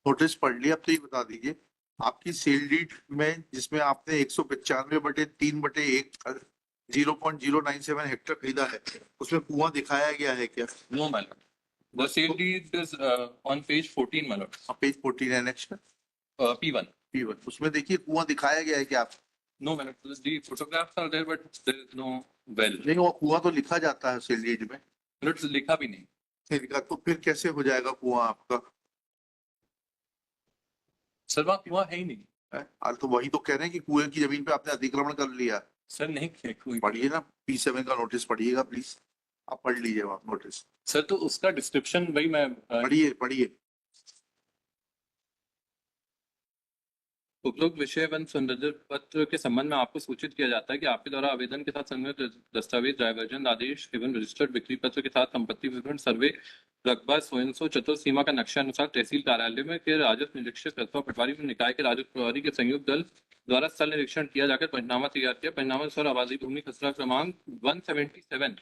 Notice पढ़ लिया, अब तो ये बता दीजिए आपकी सेल डीड में जिसमें आपने 195/3/1 0.097 हेक्टेयर खरीदा है, उसमें कुआं दिखाया गया है क्या? No, my lord. The sale deed is on page 14, my lord. Page 14 annex में P1. P1 उसमें देखिए कुआं दिखाया गया है क्या आप? No, my lord. The photographs are there, but there is no well. नहीं, वो कुआं तो लिखा जाता है सेल डीड में। My lord, लिखा भी नहीं। नहीं लिखा तो फिर कैसे हो जाएगा कुआं आपका? सर वहाँ कुआं है ही नहीं। आज तो वही तो कह रहे हैं कि कुएं की जमीन पे आपने अतिक्रमण कर लिया। सर नहीं कोई। पढ़िए ना, P7 का नोटिस पढ़िएगा प्लीज, आप पढ़ लीजिए वहाँ नोटिस। सर तो उसका डिस्क्रिप्शन वही मैं पढ़िए। उपरोक्त विषय वन संदर्भ पत्र के संबंध में आपको सूचित किया जाता है कि आपके द्वारा आवेदन के साथ संबंधित दस्तावेज, डायवर्जन आदेश एवं रजिस्टर्ड बिक्री पत्र के साथ संपत्ति विवरण, सर्वे, रकबा, स्वयं चतुर्थ सीमा का नक्शा अनुसार तहसील कार्यालय में के राजस्व निरीक्षक अथवा पटवारी में निकाय के राजस्व प्रभारी के संयुक्त दल द्वारा स्थल निरीक्षण किया जाकर पंचनामा तैयार किया। पंचनामा अनुसार आबादी भूमि खसरा क्रमांक 177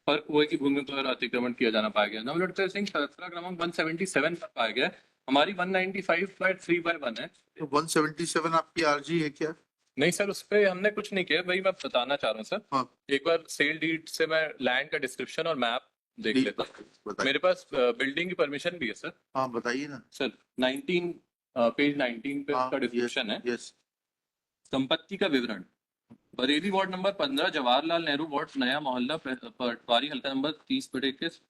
पर कुएं की भूमि पर अतिक्रमण किया जाना पाया गया। नवलखा सिंह खसरा क्रमांक 177 पर पाया गया। हमारी 195/3/1 है। तो 177 आपकी आरजी है क्या? नहीं सर, उस पर हमने कुछ नहीं किया, वही मैं बताना चाह रहा हूँ सर। हाँ। एक बार सेल डीड से मैं लैंड का डिस्क्रिप्शन और मैप देख लेता हूँ। बताइए। मेरे पास बिल्डिंग की परमिशन भी है सर। हाँ बताइए ना सर 19 पेज 19 पे उसका डिस्क्रिप्शन है। यस। संपत्ति का विवरण, Bareilly ward number 15, Jawaharlal Nehru ward, नया मोहल्ला, पटवारी, हल्का नंबर 30/21,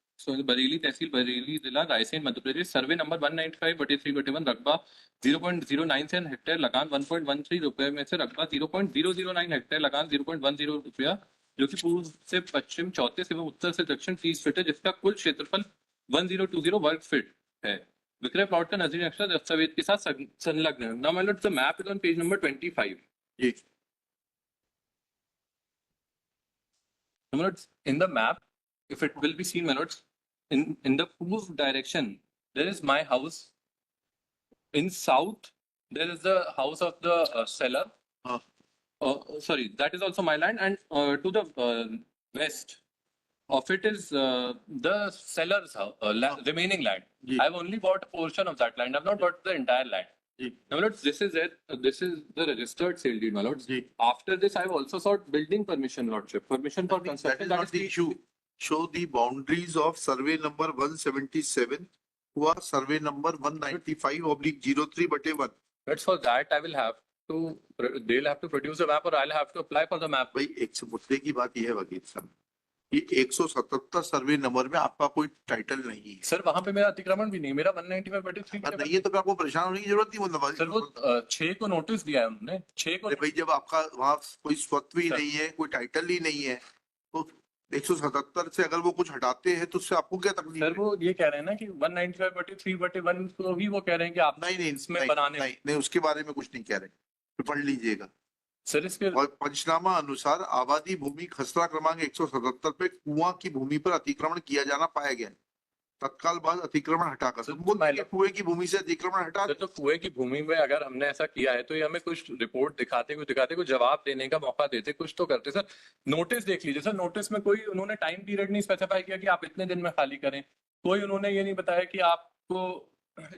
बरेली, तहसील बरेली, जिला रायसेन, मध्य प्रदेश। सर्वे नंबर 195/3/1, रकबा 0.097 हेक्टेयर, लगान 1.13 रुपए में से रकबा 0.009 हेक्टेयर, लगान 0.10 रुपया, जो कि पूर्व से पश्चिम 34 एवं उत्तर से दक्षिण 30 फीट है, जिसका कुल क्षेत्रफल 1020 वर्ग फीट है। विक्रय प्लॉट का नजरी नक्शा दस्तावेज के साथ संलग्न है। Now my lord, the map is on page number 25। जी। My lords, in the map, if it will be seen, my lords, in the pools direction, there is my house. In south, there is the house of the seller. Sorry, that is also my land. And to the west of it is the seller's house, remaining land. Ji. I've only bought a portion of that land. I've not bought the entire land. Ji. Now, my lords, this is it. This is the registered sale deed, my lords. Ji. After this, I've also sought building permission, lordship. Permission for That construction. is not the issue. Show the boundaries of survey number 177 हुआ survey number 195/03/1। That's for that I will have to, they'll have to produce a map or I'll have to apply for the map. भाई एक से मुद्दे की बात यह है वकील साहब, ये 177 सर्वे नंबर में आपका कोई टाइटल नहीं है। सर वहां पे मेरा अतिक्रमण भी नहीं, मेरा 195/3 नहीं है तो फिर आपको परेशान होने की जरूरत नहीं। मतलब सर वो 6 को नोटिस दिया है उन्होंने, 6 को। भाई जब आपका वहाँ कोई स्वत्व ही नहीं है, कोई टाइटल ही नहीं है, तो 177 से अगर वो कुछ हटाते हैं तो उससे आपको क्या तकलीफ है? सर वो ये कह रहे हैं ना कि 195/3/1 को भी वो कह रहे हैं कि आप नहीं इसमें बनाने नहीं उसके बारे में कुछ नहीं कह रहे, पढ़ लीजिएगा। सर इसके और पंचनामा अनुसार आबादी भूमि खसरा क्रमांक 177 पे कुआं की भूमि पर अतिक्रमण किया जाना पाया गया। तत्काल बाद अतिक्रमण हटाकर कुएं की भूमि से अतिक्रमण हटा। तो कुएं की भूमि में अगर हमने ऐसा किया है तो ये हमें कुछ रिपोर्ट दिखाते, कुछ जवाब देने का मौका देते, कुछ तो करते। सर नोटिस देख लीजिए सर, नोटिस में कोई उन्होंने टाइम पीरियड नहीं स्पेसिफाई किया कि आप इतने दिन में खाली करें। कोई उन्होंने ये नहीं बताया कि आपको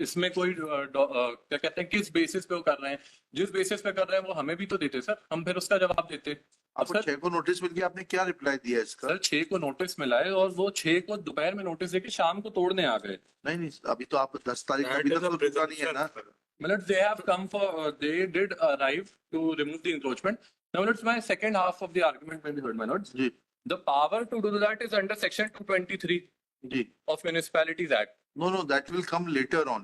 इसमें कोई क्या कहते हैं किस बेसिस पे वो कर रहे हैं। जिस बेसिस पे कर रहे हैं वो हमें भी तो देते सर, हम फिर उसका जवाब देते। आपको 6 को नोटिस मिल गया, आपने क्या रिप्लाई दिया इसका? सर 6 को नोटिस मिला है और वो 6 को दोपहर में नोटिस देके शाम को तोड़ने आ गए। नहीं अभी तो आप 10 तारीख अभी तक तो पता नहीं है ना। मतलब they have come for they did arrive to remove the encroachment. Now let's my second half of the argument may be heard, my lords. Ji. The power to do that is under section 223 ji of Municipalities Act. No, that will come later on.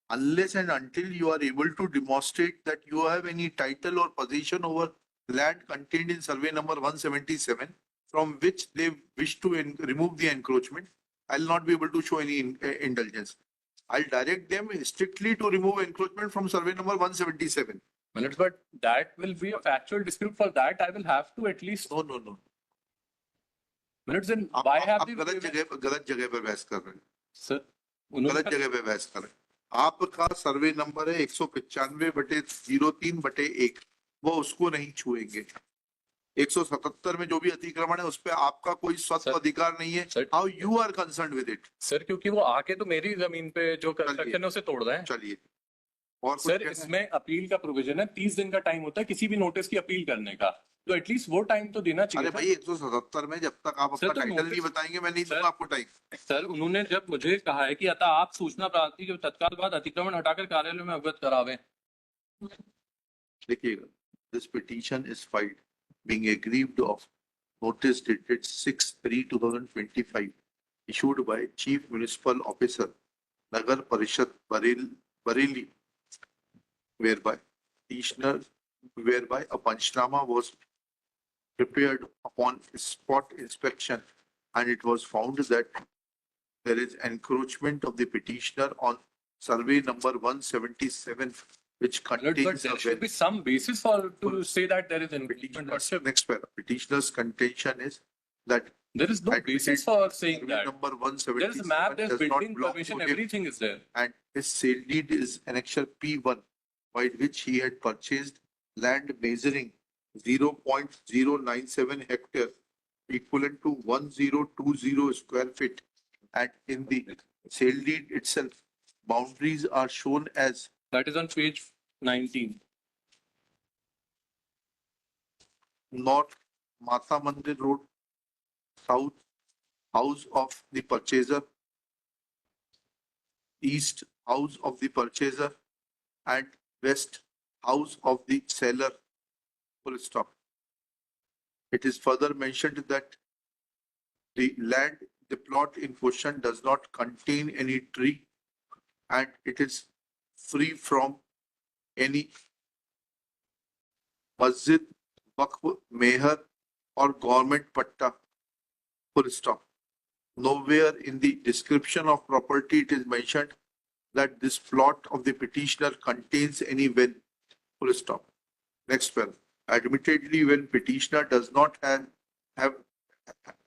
Unless and until you are able to demonstrate that you have any title or position over land contained in survey number 177 from which they wish to remove the encroachment, I'll not be able to show any indulgence. I'll direct them strictly to remove encroachment from survey number 177. But that will be a factual dispute. For that I will have to at least. No. Then why have the गलत जगह पर बहस कर रहे हैं sir, गलत जगह पे बहस कर रहे हैं। आपका सर्वे नंबर है 195/03/1, वो उसको नहीं छुएंगे। 177 में जो भी अतिक्रमण है उस पे आपका कोई स्वतः अधिकार नहीं है। How you are concern with it? Sir क्योंकि वो आके तो मेरी जमीन पे जो कंस्ट्रक्शन है उसे तोड़ रहे हैं। चलिए और कुछ सर कहना है? इसमें अपील का प्रोविजन है, 30 दिन का टाइम होता है किसी भी नोटिस की अपील करने का, तो एटलीस्ट वो टाइम तो देना अरे चाहिए था। भाई 177 में जब तक आप सर, अपना तो टाइटल notice- नहीं बताएंगे मैं नहीं सर- दूंगा आपको टाइम। सर उन्होंने जब मुझे कहा है कि अतः आप सूचना प्राप्ति के तत्काल बाद अतिक्रमण हटाकर कार्यालय में अवगत करावे। देखिएगा, this petition is filed being aggrieved of notice dated 6/3/2025 issued by Chief Municipal Officer Nagar Parishad Bareilly, whereby a panchnama was prepared upon spot inspection, and it was found that there is encroachment of the petitioner on survey number 177, which But contains there a should well. be some basis for to say that there is an Petitioner's next para. Petitioner's contention is that There is no admitted basis for saying survey that. number There is a map, 177 there's does not building belong permission, to him, everything is there. and his sale deed is annexure P1, by which he had purchased land measuring 0.097 hectare, equivalent to 1020 square feet. And in the sale deed itself, boundaries are shown as That is on page 19. north Mata Mandir Road, south house of the purchaser, east house of the purchaser, and west house of the seller. Full stop. It is further mentioned that the land, the plot in question does not contain any tree, and it is free from any masjid, waqf, meher, or government patta. Full stop. Nowhere in the description of property it is mentioned that this plot of the petitioner contains any well. Full stop. Next well. Admittedly, when petitioner does not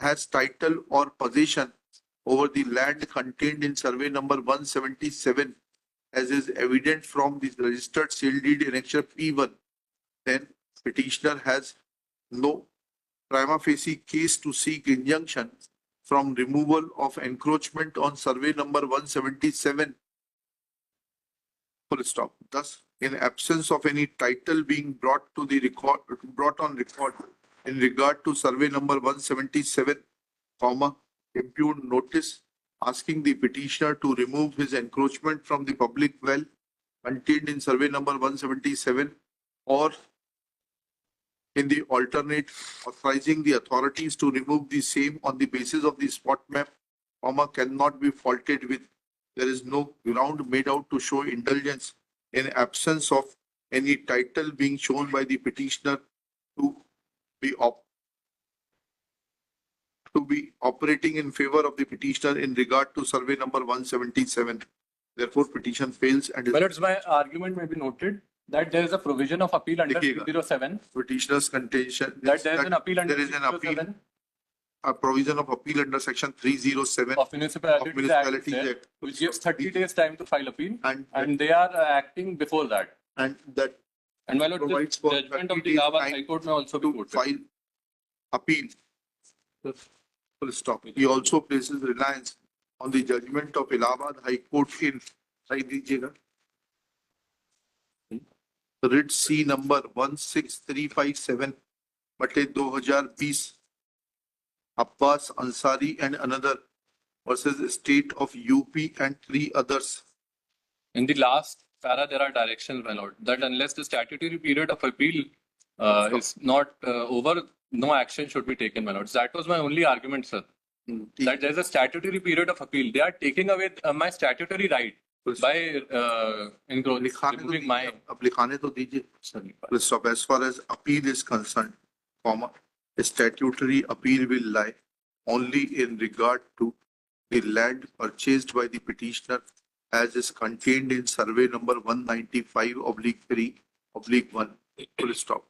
has title or possession over the land contained in survey number 177, as is evident from the registered sale deed annexure P1, then petitioner has no prima facie case to seek injunction from removal of encroachment on survey number 177. Full stop. Thus, in absence of any title being brought on record in regard to survey number 177, impugned notice asking the petitioner to remove his encroachment from the public well contained in survey number 177, or in the alternate, authorizing the authorities to remove the same on the basis of the spot map, cannot be faulted with. There is no ground made out to show indulgence in absence of any title being shown by the petitioner to be operating in favor of the petitioner in regard to survey number 177. Therefore, petition fails and is Well, it's my argument may be noted that there is a provision of appeal under देखिएगा। 307. petitioner's contention. That there is an appeal under There is an appeal, 307 a provision of appeal under section 307 of Municipalities Act, is Municipalities there, Act, which gives 30 days time to file appeal, and they are acting before that. that And my lord, provides this for judgment 30 of the days Allahabad time High Court may also be to quoted. file appeal. Full stop. He also places reliance on the judgment of Allahabad High Court in writ C number 16357 बटे 2020 Abbas Ansari and another versus state of UP and 3 others. In the last para, there are directions, my lord, that unless the statutory period of appeal is not over, no action should be taken, my lord. So that was my only argument, sir. That there is a statutory period of appeal. They are taking away my statutory right by removing my. अब लिखाने तो दीजिए. Full stop. As far as appeal is concerned, a statutory appeal will lie only in regard to the land purchased by the petitioner as is contained in survey number 195/3/1. Full stop.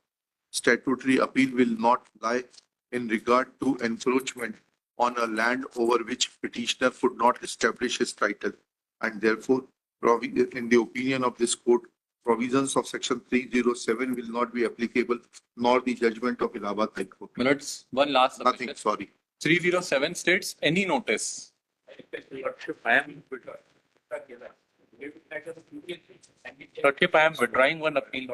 Statutory appeal will not lie in regard to encroachment on a land over which petitioner could not establish his title, and therefore, in the opinion of this court, provisions of section 307 will not be applicable, nor the judgment of Allahabad High Court. Minutes. One last Nothing, submission. sorry. 307 states any notice. Pratyap, I am withdrawing one appeal.